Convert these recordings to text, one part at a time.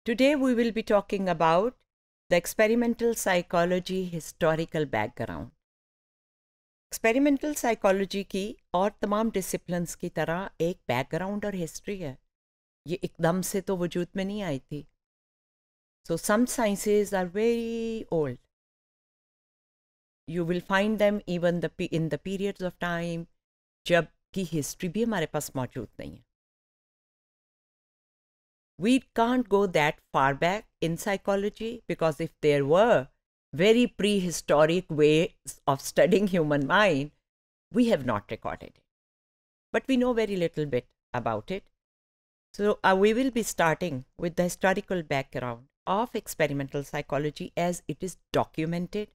Today we will be talking about the experimental psychology historical background. Experimental psychology की और तमाम disciplines की तरह एक बैकग्राउंड और हिस्ट्री है. ये एकदम से तो वजूद में नहीं आई थी. So some sciences are very old. You will find them even in the periods of time जब की हिस्ट्री भी हमारे पास मौजूद नहीं है. We can't go that far back in psychology because if there were very prehistoric ways of studying human mind, we have not recorded it. But we know very little bit about it. So we will be starting with the historical background of experimental psychology as it is documented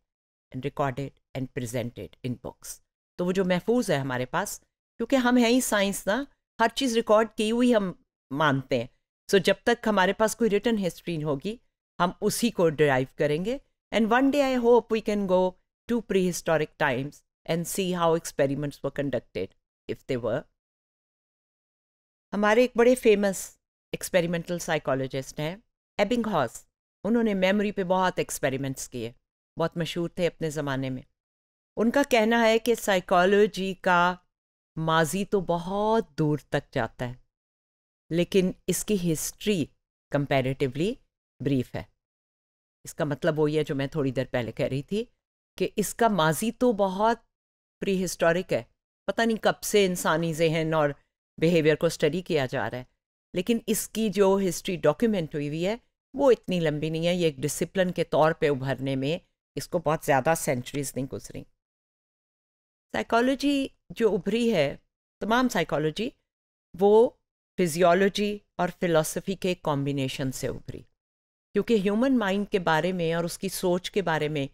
and recorded and presented in books. तो वो जो महफूज है हमारे पास, क्योंकि हम हैं ही science ना, हर चीज़ रिकॉर्ड की हुई हम मानते हैं. सो जब तक हमारे पास कोई रिटन हिस्ट्री होगी हम उसी को डिराइव करेंगे. And one day I hope we can go to prehistoric times and see how experiments were conducted if they were. हमारे एक बड़े फेमस एक्सपेरिमेंटल साइकोलॉजिस्ट हैं एबिंगहॉस. उन्होंने मेमोरी पे बहुत एक्सपेरिमेंट्स किए, बहुत मशहूर थे अपने ज़माने में. उनका कहना है कि साइकोलॉजी का माजी तो बहुत दूर तक जाता है, लेकिन इसकी हिस्ट्री कंपैरेटिवली ब्रीफ है. इसका मतलब वही है जो मैं थोड़ी देर पहले कह रही थी कि इसका माजी तो बहुत प्री हिस्टोरिक है. पता नहीं कब से इंसानी जहन और बिहेवियर को स्टडी किया जा रहा है, लेकिन इसकी जो हिस्ट्री डॉक्यूमेंट हुई है वो इतनी लंबी नहीं है. ये एक डिसिप्लिन के तौर पे उभरने में इसको बहुत ज़्यादा सेंचुरीज नहीं गुजरी. साइकोलॉजी जो उभरी है, तमाम साइकोलॉजी, वो फिजियोलॉजी और फिलॉसफी के कॉम्बिनेशन से उभरी. क्योंकि ह्यूमन माइंड के बारे में और उसकी सोच के बारे में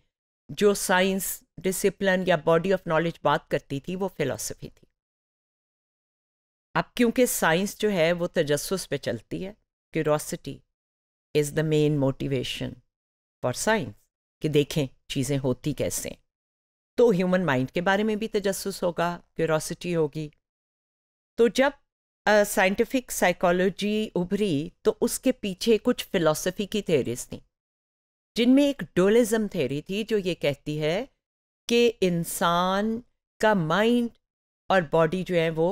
जो साइंस डिसिप्लिन या बॉडी ऑफ नॉलेज बात करती थी वो फिलॉसफी थी. अब क्योंकि साइंस जो है वो तजस्सुस पे चलती है, curiosity is the main motivation for science, कि देखें चीज़ें होती कैसे. तो ह्यूमन माइंड के बारे में भी तजस्सुस होगा, क्यूरोसिटी होगी. तो जब साइंटिफिक साइकोलॉजी उभरी तो उसके पीछे कुछ फिलॉसफी की थेरीज थी, जिनमें एक डुअलिज्म थेरी थी जो ये कहती है कि इंसान का माइंड और बॉडी जो है वो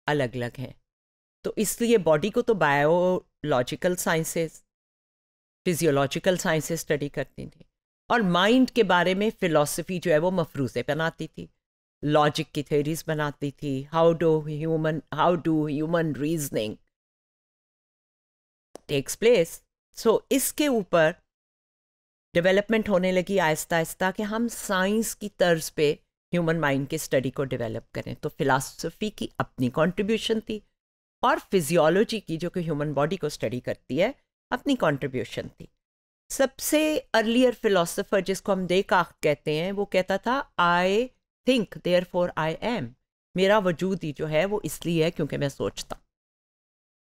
अलग अलग हैं. तो इसलिए बॉडी को तो biological sciences, physiological sciences study करती थी, और माइंड के बारे में फ़िलॉसफी जो है वो मफरूज़े बनाती थी, लॉजिक की थ्योरीज बनाती थी. How do human reasoning takes place. So इसके ऊपर डेवलपमेंट होने लगी आहिस्ता आहिस्ता कि हम साइंस की तर्ज पे ह्यूमन माइंड के स्टडी को डेवलप करें. तो फिलॉसफी की अपनी कंट्रीब्यूशन थी और फिजियोलॉजी की, जो कि ह्यूमन बॉडी को स्टडी करती है, अपनी कंट्रीब्यूशन थी. सबसे अर्लियर फिलोसोफर जिसको हम देकार्त कहते हैं, वो कहता था I think therefore I am. मेरा वजूद ही जो है वो इसलिए है क्योंकि मैं सोचता.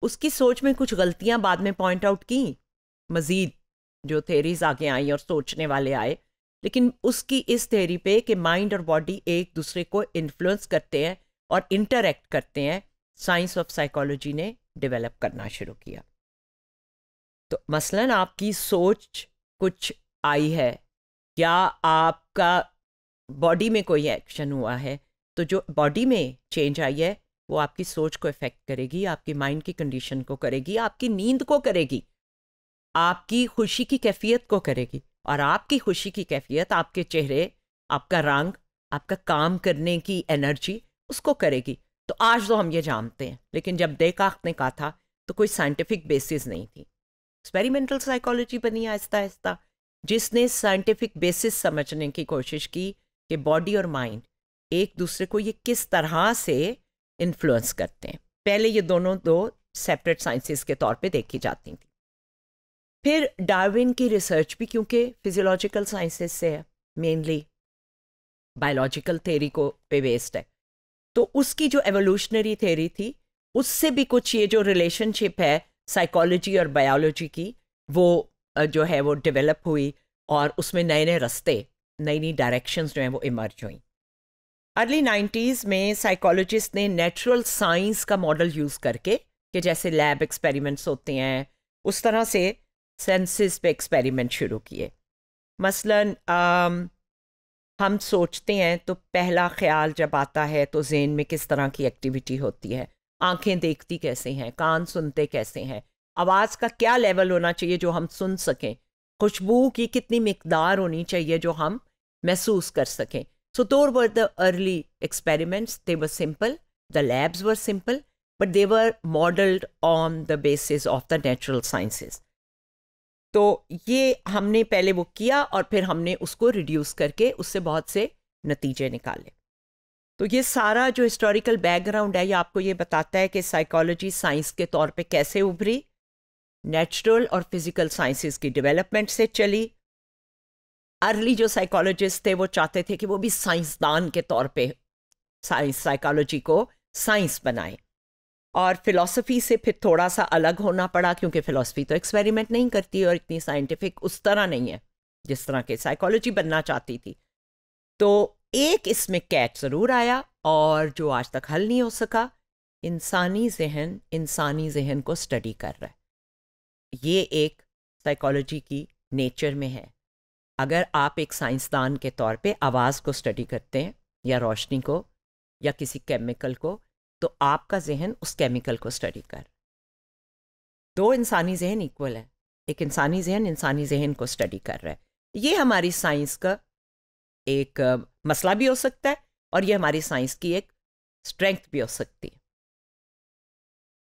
उसकी सोच में कुछ गलतियां बाद में पॉइंट आउट की, मज़ीद जो थेरीज आगे आई और सोचने वाले आए, लेकिन उसकी इस थेरी पे कि माइंड और बॉडी एक दूसरे को इन्फ्लुएंस करते हैं और इंटरैक्ट करते हैं, साइंस ऑफ साइकोलॉजी ने डेवलप करना शुरू किया. तो मसलन आपकी सोच कुछ आई है या आपका बॉडी में कोई एक्शन हुआ है, तो जो बॉडी में चेंज आई है वो आपकी सोच को इफ़ेक्ट करेगी, आपकी माइंड की कंडीशन को करेगी, आपकी नींद को करेगी, आपकी खुशी की कैफियत को करेगी, और आपकी खुशी की कैफियत आपके चेहरे, आपका रंग, आपका काम करने की एनर्जी उसको करेगी. तो आज तो हम ये जानते हैं, लेकिन जब देकार्त ने कहा था तो कोई साइंटिफिक बेसिस नहीं थी. एक्सपेरिमेंटल साइकोलॉजी बनी आहिस्ता आहिस्ता, जिसने साइंटिफिक बेसिस समझने की कोशिश की कि बॉडी और माइंड एक दूसरे को ये किस तरह से इन्फ्लुएंस करते हैं. पहले ये दोनों दो सेपरेट साइंसेस के तौर पे देखी जाती थी. फिर डार्विन की रिसर्च भी, क्योंकि फिजियोलॉजिकल साइंसेस से है, मेनली बायोलॉजिकल थेरी को पे बेस्ड है, तो उसकी जो एवोल्यूशनरी थेरी थी उससे भी कुछ ये जो रिलेशनशिप है साइकोलॉजी और बायोलॉजी की, वो जो है वो डेवलप हुई, और उसमें नए नए रास्ते, नई नई डायरेक्शंस जो हैं वो इमर्ज हुई. अर्ली 90s में साइकोलॉजिस्ट ने नेचुरल साइंस का मॉडल यूज़ करके, कि जैसे लैब एक्सपेरिमेंट्स होते हैं उस तरह से सेंसेस पे एक्सपेरिमेंट शुरू किए। मसलन हम सोचते हैं तो पहला ख्याल जब आता है तो ज़हन में किस तरह की एक्टिविटी होती है, आंखें देखती कैसे हैं, कान सुनते कैसे हैं, आवाज़ का क्या लेवल होना चाहिए जो हम सुन सकें, खुशबू की कितनी मिकदार होनी चाहिए जो हम महसूस कर सकें। So those were the early experiments. They were simple. The labs were simple, but they were modeled on the basis of the natural sciences. तो ये हमने पहले वो किया और फिर हमने उसको रिड्यूस करके उससे बहुत से नतीजे निकाले। तो ये सारा जो हिस्टोरिकल बैकग्राउंड है ये आपको ये बताता है कि साइकोलॉजी साइंस के तौर पे कैसे उभरी, नेचुरल और फिजिकल साइंसेस की डेवलपमेंट से चली। अर्ली जो साइकोलॉजिस्ट थे वो चाहते थे कि वो भी साइंसदान के तौर पे साइकोलॉजी को साइंस बनाए, और फिलॉसफी से फिर थोड़ा सा अलग होना पड़ा क्योंकि फिलॉसफी तो एक्सपेरिमेंट नहीं करती और इतनी साइंटिफिक उस तरह नहीं है जिस तरह के साइकोलॉजी बनना चाहती थी। तो एक इसमें कैच ज़रूर आया और जो आज तक हल नहीं हो सका, इंसानी जहन को स्टडी कर रहा है। ये एक साइकोलॉजी की नेचर में है। अगर आप एक साइंसदान के तौर पे आवाज़ को स्टडी करते हैं या रोशनी को या किसी केमिकल को, तो आपका जहन उस केमिकल को स्टडी कर। दो इंसानी जहन इक्वल है, एक इंसानी जहन को स्टडी कर रहा है। ये हमारी साइंस का एक मसला भी हो सकता है और ये हमारी साइंस की एक स्ट्रेंथ भी हो सकती है।